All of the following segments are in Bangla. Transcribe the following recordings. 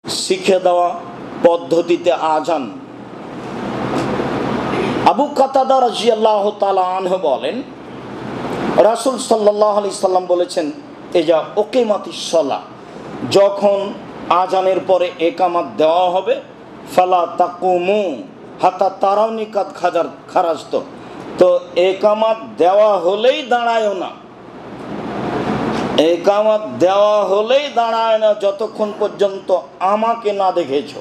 শিখে দেওয়া পদ্ধতিতে আজান। আবু কাতাদা রাদিয়াল্লাহু তাআলা আনহু বলেন, রাসূল সাল্লাল্লাহু আলাইহি সাল্লাম বলেছেন, এজা উকিমাতিস সালাহ, যখন আজানের পরে একামাত দেওয়া হবে, ফালা তাকুমু হাত্তা তারাউনি কাদ খারাজত, তো একামাত দেওয়া হলেই দাঁড়ায়ও না, একামাত দেওয়া হলেই দাঁড়ায় না যতক্ষণ পর্যন্ত আমাকে না দেখেছ।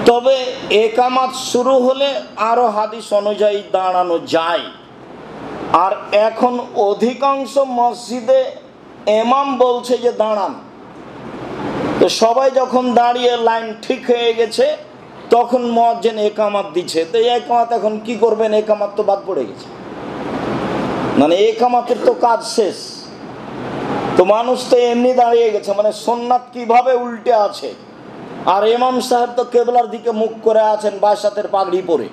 তবে একামাত শুরু হলে আরো হাদিস অনুযায়ী দাঁড়ানো যায়। আর এখন অধিকাংশ মসজিদে ইমাম বলছে যে দাঁড়ান, তো সবাই যখন দাঁড়িয়ে লাইন ঠিক হয়ে গেছে তখন মুয়াজ্জিন একামাত দিচ্ছে। তো এই একামাত এখন কি করবেন, একামাত তো বাদ পড়ে গেছে, মানে একামাতের তো কাজ শেষ। তো মানুষ তো এমনি দাঁড়িয়ে গেছে, মানে সুন্নাত কিভাবে উল্টে আছে। আর ইমাম সাহেব তো কেবলার দিকে মুখ করে আছেন বাসাতের পাগড়ি পরে।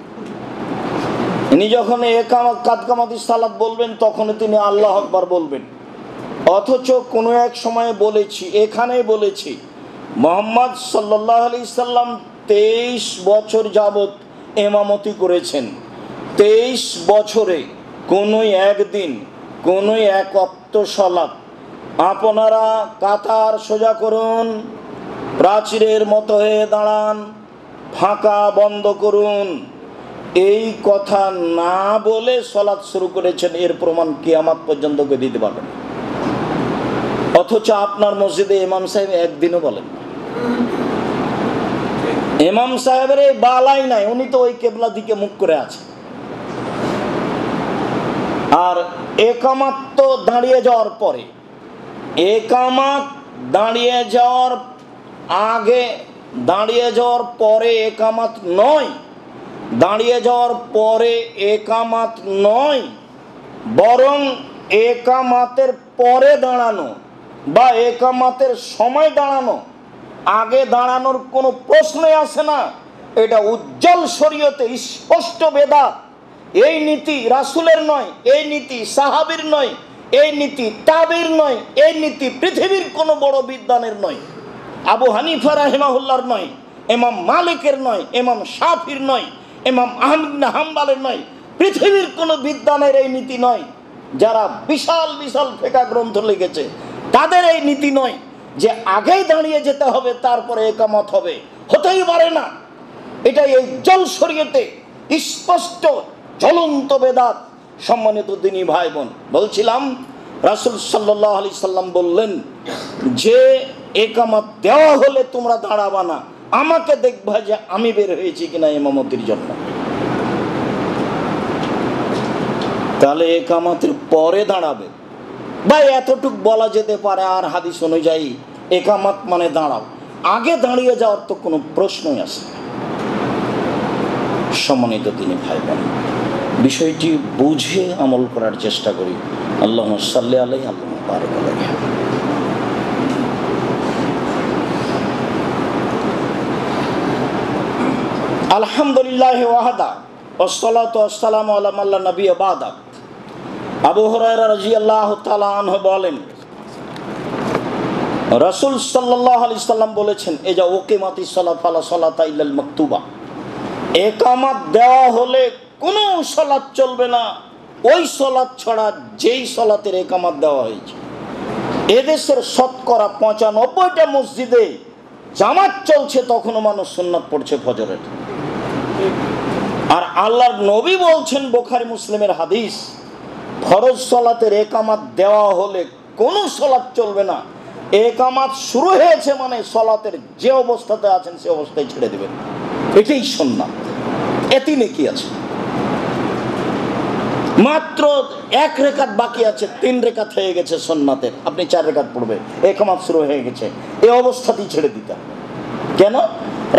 ইনি যখন একামাত কাদকামাতি সালাত বলবেন তখন তিনি আল্লাহু আকবার বলবেন। অথচ কোনো এক সময়ে বলেছি, এখানেই বলেছি, মুহাম্মদ সাল্লাল্লাহু আলাইহি সাল্লাম 23 বছর যাবত ইমামতি করেছেন। 23 বছরে কোনো একদিন কোনো এক ওয়াক্ত সালাত, আপনারা কাতার সোজা করুন, প্রাচীরের মতো হয়ে দাঁড়ান, ফাঁকা বন্ধ করুন, এই কথা না বলে সালাত শুরু করেছেন। এর প্রমাণ কিয়ামত পর্যন্ত কেউ দিতে পারবেন। অথচ আপনার মসজিদে ইমাম সাহেব একদিনও বলেন না। ইমাম সাহেবের এই বালাই নাই, উনি তো ওই কেবলা দিকে মুখ করে আছে। আর একামাত তো দাঁড়িয়ে যাওয়ার পরে, একামাত দাঁড়িয়ে যাওয়ার আগে, দাঁড়িয়ে যাওয়ার পরে একামাত নয়, দাঁড়িয়ে যাওয়ার পরে একামাত নয়, বরং একামাতের পরে দাঁড়ানো বা একামাতের সময় দাঁড়ানো, আগে দাঁড়ানোর কোনো প্রশ্নই আসে না। এটা উজ্জ্বল শরীয়তে স্পষ্ট বেদাত। এই নীতি রাসূলের নয়, এই নীতি সাহাবীর নয়, এই নীতি তাবির নয়, এই নীতি পৃথিবীর কোনো বড় বিদ্বানের নয়। আবু হানিফা রাহিমাহুল্লাহর নয়, ইমাম মালিকের নয়, ইমাম শাফির নয়, ইমাম আহমদ বিন হাম্বলের নয়, পৃথিবীর কোনো বিদ্বানের এই নীতি নয়। যারা বিশাল বিশাল ফিকহ গ্রন্থ লিখেছে তাদের এই নীতি নয় যে আগেই দাঁড়িয়ে যেতে হবে তারপরে একামত হবে, হতেই পারে না। এটা এই জল শরীয়তে স্পষ্ট জ্বলন্ত বেদাত। সম্মানিত দিনী ভাই বোন, বলছিলাম রাসূল সাল্লাল্লাহু আলাইহি সাল্লাম বললেন যে একামত দেওয়া হলে তোমরা দাঁড়াবা না, আমাকে দেখবা যে আমি বের হয়েছি কিনা ইমামতির জন্য। তাহলে একামতের পরে দাঁড়াবে ভাই, এতটুক বলা যেতে পারে। আর হাদিস অনুযায়ী একামত মানে দাঁড়াও, আগে দাঁড়িয়ে যাওয়ার তো কোনো প্রশ্নই আসে না। সম্মানিত দিনী ভাই বোন, বিষয়টি বুঝে আমল করার চেষ্টা করি। আল্লাহুম্মা সাল্লি আলাইহি আল্লাহুম্মা বারিক আলাইহি। আলহামদুলিল্লাহি ওয়াহদা ওয়াসসালাতু ওয়াসসালামু আলা মান লা নাবিয়্যা বা'দা। আবু হুরায়রা রাদিয়াল্লাহু তাআলা আনহু বলেন, রাসূল সাল্লাল্লাহু আলাইহি সাল্লাম বলেছেন, এজা উকিমাতিস সালাত ফালা সালাতা ইল্লাল মাকতুবা, একামত দেওয়া হলে কোনো সালাত চলবে না ওই সালাত ছাড়া যেই সালাতের একামত দেওয়া হয়েছে। এদেশের শতকরা 95টা মসজিদে জামাত চলছে, তখনও মানুষ সুন্নাত পড়ছে ফজরের। আর আল্লাহর নবী বলছেন, বুখারী মুসলিমের হাদিস, ফরজ সালাতের একামত দেওয়া হলে কোনো সালাত চলবে না। একামত শুরু হয়েছে মানে সালাতের যে অবস্থাতে আছেন সে অবস্থায় ছেড়ে দেবেন, এটাই সুন্নাত। এতে নেকি আছে। মাত্র 1 রেকাত বাকি আছে, 3 রেকাত হয়ে গেছে সুন্নাতের, আপনি 4 রেকাত পড়বে, একামত শুরু হয়ে গেছে, এই অবস্থাতেই ছেড়ে দিতে হবে। কেন?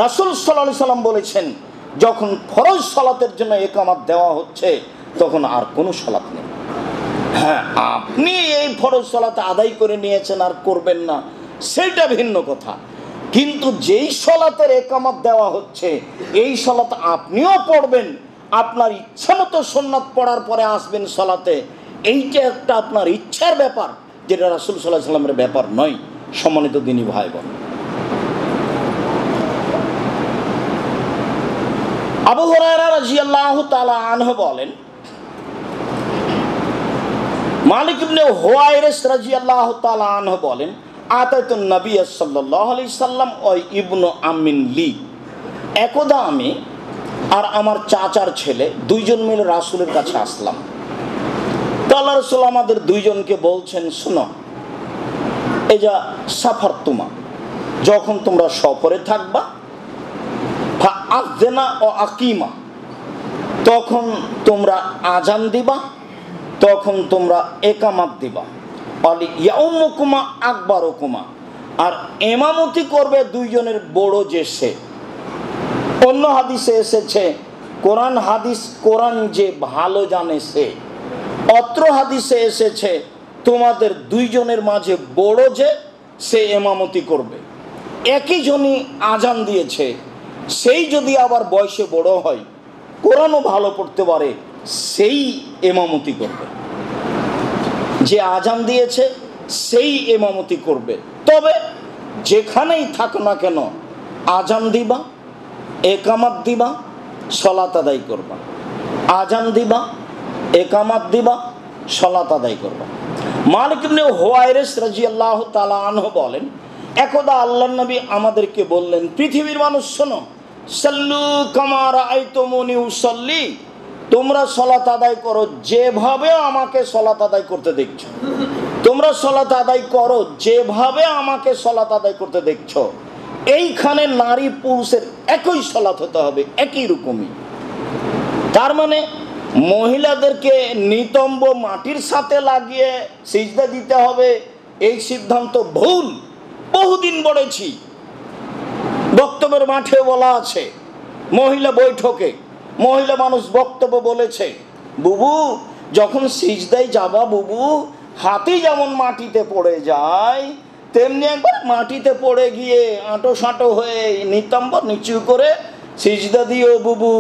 রাসূল সাল্লাল্লাহু আলাইহি সাল্লাম বলেছেন, যখন ফরজ সালাতের জন্য একামত দেওয়া হচ্ছে তখন আর কোনো সালাত নেই। হ্যাঁ, আপনি এই ফরজ সালাত আদায় করে নিয়েছেন আর করবেন না, সেটা ভিন্ন কথা। কিন্তু যেই সালাতের একামত দেওয়া হচ্ছে এই সালাত আপনিও পড়বেন, আপনার ইচ্ছা মতো সুন্নাত পড়ার পরে আসবেন সালাতে, এইটা একটা আপনার ইচ্ছার ব্যাপার, যেটা রাসূল সাল্লাল্লাহু আলাইহি সাল্লামের ব্যাপার নয়। সম্মানিত দিনী ভাই বোন, আবু হুরায়রা রাদিয়াল্লাহু তাআলা আনহু বলেন, মালিক ইবনে হুয়াইরিস রাদিয়াল্লাহু তাআলা আনহু বলেন, আতাতুন নবী সাল্লাল্লাহু আলাইহি সাল্লাম ও ইবনু আমিন লি, একদা আমি আর আমার চাচার ছেলে দুইজন মিলে রাসূলের কাছে আসলাম। তো আল্লাহ রাসূল আমাদের দুইজনকে বলছেন, শোনো, এই যা সাফার তুমা, যখন তোমরা সফরে থাকবা, ফা আযনা ও আকিমা, তখন তোমরা আজান দিবা, তখন তোমরা একামাত দিবা, অলি ইয়াউমুকুমা আকবারুকুমা, আর ইমামতি করবে দুইজনের বড় যে সে। অন্য হাদিসে এসেছে কোরআন যে ভালো জানে সে। অত্র হাদিসে এসেছে তোমাদের দুইজনের মাঝে বড় যে সে ইমামতি করবে। একই জনই আজান দিয়েছে, সেই যদি আবার বয়সে বড় হয়, কোরআনও ভালো পড়তে পারে, সেই ইমামতি করবে। যে আজান দিয়েছে সেই ইমামতি করবে। তবে যেখানেই থাকো না কেন, আজান দিবা, একামাত দিবা, সালাত আদায় করবা। আজান দিবা, একামাত দিবা, সালাত আদায় করবা। মালিক ইবনে হুয়াইরিস রাদিয়াল্লাহু তাআলা আনহু বলেন, একদা আল্লাহর নবী আমাদেরকে বললেন, পৃথিবীর মানুষ শোনো, সাল্লু কামা রাআইতুমুনি উসাল্লি, তোমরা সালাত আদায় করো যেভাবে আমাকে সালাত আদায় করতে দেখছো। তোমরা সালাত আদায় করো যেভাবে আমাকে সালাত আদায় করতে দেখছো। এইখানে নারী পুরুষের একই সালাত হতে হবে, একই রকমই। তার মানে মহিলাদেরকে নিতম্ব মাটির সাথে লাগিয়ে সিজদা দিতে হবে, এই সিদ্ধান্ত ভুল। বহুদিন বলেছি, বক্তব্যের মাঠে বলা আছে, মহিলা বৈঠকে মহিলা মানুষ বক্তব্য বলেছে, বুবু যখন সিজদায় যাবা বুবু, হাতি যেমন মাটিতে পড়ে যায়, তেমনি একবার মাটিতে পড়ে গিয়ে আঁটো সাঁটো হয়ে নিতম্ব নিচু করে সিজদা দিও বুবু,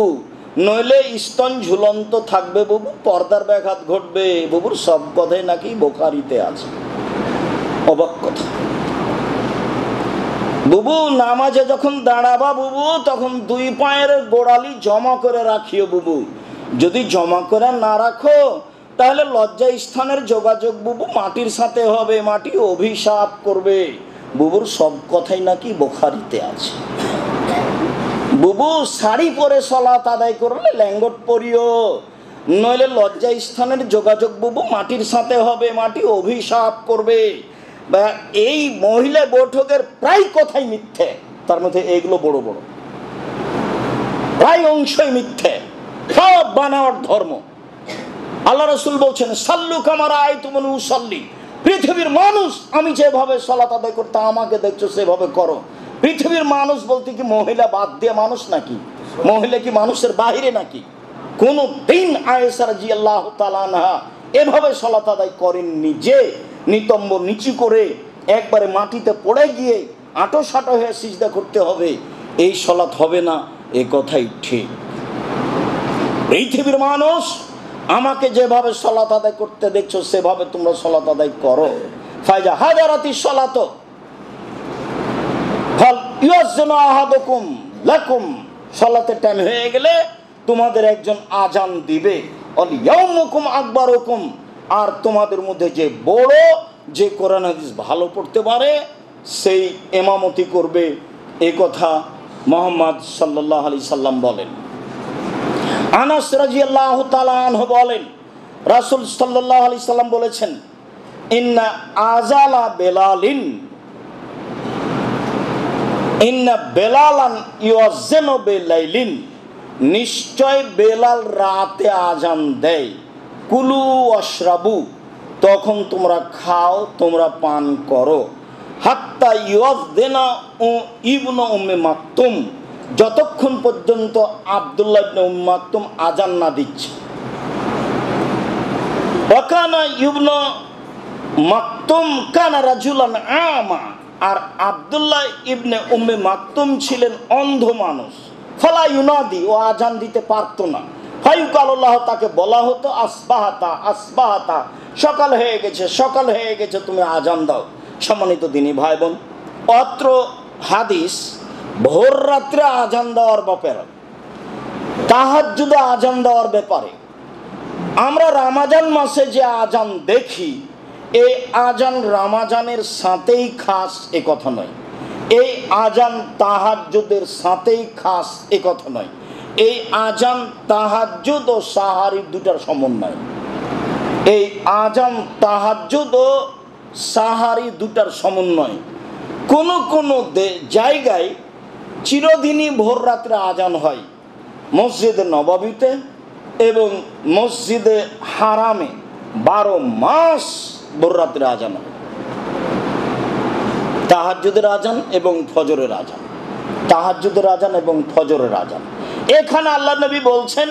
নইলে স্তন ঝুলন্ত থাকবে বুবু, পর্দার ব্যাঘাত ঘটবে। বুবুর সব কথাই নাকি বুখারীতে আছে। অবাক কথা। বুবু নামাজে যখন দাঁড়াবা বুবু, তখন দুই পায়ের গোড়ালি জমা করে রাখিও বুবু। যদি জমা করে না রাখো, তাহলে লজ্জা স্থানের যোগাযোগ বুবু মাটির সাথে হবে, মাটি অভিশাপ করবে। বুবুর সব কথাই নাকি বুখারীতে আছে। বুবু শাড়ি পরে সালাত আদায় করলে ল্যাঙ্গট পরিও, নইলে লজ্জা স্থানের যোগাযোগ বুবু মাটির সাথে হবে, মাটি অভিশাপ করবে। বা এই মহিলা বৈঠকের প্রায় কথাই মিথ্যে, তার মধ্যে এগুলো বড় বড় প্রায় অংশই মিথ্যে, সব বানাওয়ার ধর্ম। আল্লাহ রাসূল বলছেন, সাল্লু কামা রাআইতুমুনি উসাল্লি, পৃথিবীর মানুষ আমি যেভাবে সালাত আদায় করতে আমাকে দেখছো সেভাবে করো। পৃথিবীর মানুষ বলতে কি মহিলা বাদ দিয়ে মানুষ নাকি? মহিলা কি মানুষের বাহিরে নাকি? কোন দিন আয়েশা রাদিয়াল্লাহু তাআলা আনহা এভাবে সালাত আদায় করেননি যে নিতম্ব নিচু করে একবারে মাটিতে পড়ে গিয়ে আঁটো সাঁটো হয়ে সিজদা করতে হবে, এই সালাত হবে না, এ কথাই ঠিক। পৃথিবীর মানুষ আমাকে যেভাবে সালাত আদায় করতে দেখছো সেভাবে তোমরা সালাত আদায় করো। ফাইজা হাদারাতি সালাত ফাল ইউযাযিনু আহাদুকুম লাকুম, সালাতের টাইম হয়ে গেলে তোমাদের একজন আজান দিবে। অল ইয়াউমুকুম আকবারুকুম, আর তোমাদের মধ্যে যে বড়, যে কোরআন হাদিস ভালো পড়তে পারে, সেই ইমামতি করবে। এই কথা মুহাম্মদ সাল্লাল্লাহু আলাইহি সাল্লাম বলেন। আনাস রাদিয়াল্লাহু তাআলা আনহু বলেন, রাসূল সাল্লাল্লাহু আলাইহি সাল্লাম বলেছেন, ইন্না আযালা বেলালিন, ইন্না বেলালান ইউযাযিনু বিলাইলিন, নিশ্চয় বেলাল রাতে আজান দেয়। কুলু ওয়াশরাবু, তখন তোমরা খাও, তোমরা পান করো। হাত্তা ইউযাযিনা ইবনু উম্মে মাকতুম, যতক্ষণ পর্যন্ত আব্দুল্লাহ ইবনে উম্মে মাকতুম আজান না দিচ্ছে। ওয়াকানা ইবনু মাকতুম কানা রাজুলান আমা, আর আব্দুল্লাহ ইবনে উম্মে মাকতুম ছিলেন অন্ধ মানুষ। ফালা ইউনাদি, ও আজান দিতে পারতো না। ফায়ুকাল্লাহ, তাকে বলা হতো আসবাহাতা আসবাহাতা, সকাল হয়ে গেছে, সকাল হয়ে গেছে, তুমি আজান দাও। সম্মানিত দিনী ভাই বোন, অত্র হাদিস ভোর রাত্রে আজান দেওয়ার ব্যাপারে। তাহাজ্জুদে আজান দেওয়ার ব্যাপারে আমরা রমজান মাসে যে আজান দেখি, এই আজান রমজানের সাথেই খাস এ কথা নয়, এই আজান তাহাজ্জুদের সাথেই খাস এ কথা নয়। এই আজান তাহাজ্জুদ ও সাহারির দুটার সমন্বয়। এই আজান তাহাজ্জুদ ও সাহারি দুটার সমন্বয়। কোন কোন জায়গায় চিরদিনই ভোর রাত্রে আজান হয়, মসজিদে নববীতে এবং মসজিদে হারামে 12 মাস ভোর রাত্রে আজান হয়। তাহাজ্জুদের আজান এবং ফজরের আজান, তাহাজ্জুদের আজান এবং ফজরের আজান। এখানে আল্লাহ নবী বলছেন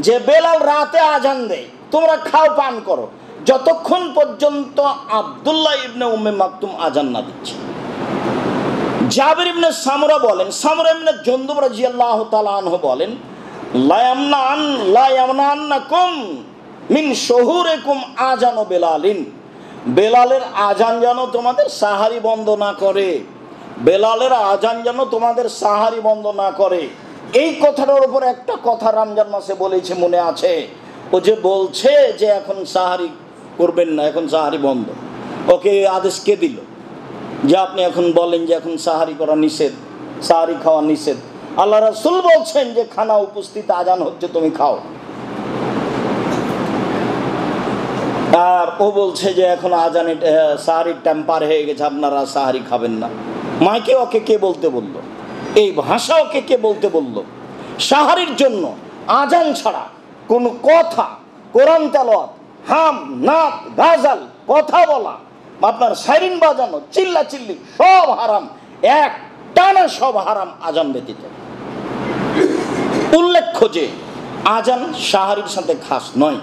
যে বেলাল রাতে আজান দেয়, তোমরা খাও পান করো যতক্ষণ পর্যন্ত আব্দুল্লাহ ইবনে উম্মে মাকতুম আজান না দিচ্ছে। জাবির ইবনে সামরা বলেন, সামরা ইবনে জুনদুব রাদিয়াল্লাহু তাআলা আনহু বলেন, লা ইয়ামনান্নাকুম মিন শুহুরিকুম আজানু বেলালিন, বেলালের আজান যেন তোমাদের সাহারি বন্ধ না করে, বেলালের আজান যেন তোমাদের সাহারি বন্ধ না করে। এই কথাটার উপর একটা কথা রমজান মাসে বলেছে, মনে আছে? ও যে বলছে যে এখন সাহারি করবেন না, এখন সাহারি বন্ধ, ওকে আদেশ কে দিল যে আপনি এখন বলেন যে এখন সাহারি করা নিষেধ, সাহারি খাওয়া নিষেধ? আল্লাহ রাসূল বলছেন যে খানা উপস্থিত, আজান হচ্ছে, তুমি খাও। আর ও বলছে যে এখন আজানে সাহারির টাইম পার হয়ে গেছে, আপনারা সাহারি খাবেন না। মাকে ওকে কে বলতে বললো? এই ভাষা ওকে কে বলতে বললো? সাহারির জন্য আজান ছাড়া কোনো কথা, কোরআন তেলাওয়াত, হাম, নাত, গাজাল, কথা বলা, আপনার সাইরিন বাজানো, চিল্লা চিল্লি সব হারাম, এক টানা সব হারাম আজান ব্যতীত। উল্লেখ্য যে আজান সাহারির সাথে খাস নয়,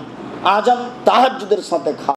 আজান তাহাজ্জুদের সাথে খাস।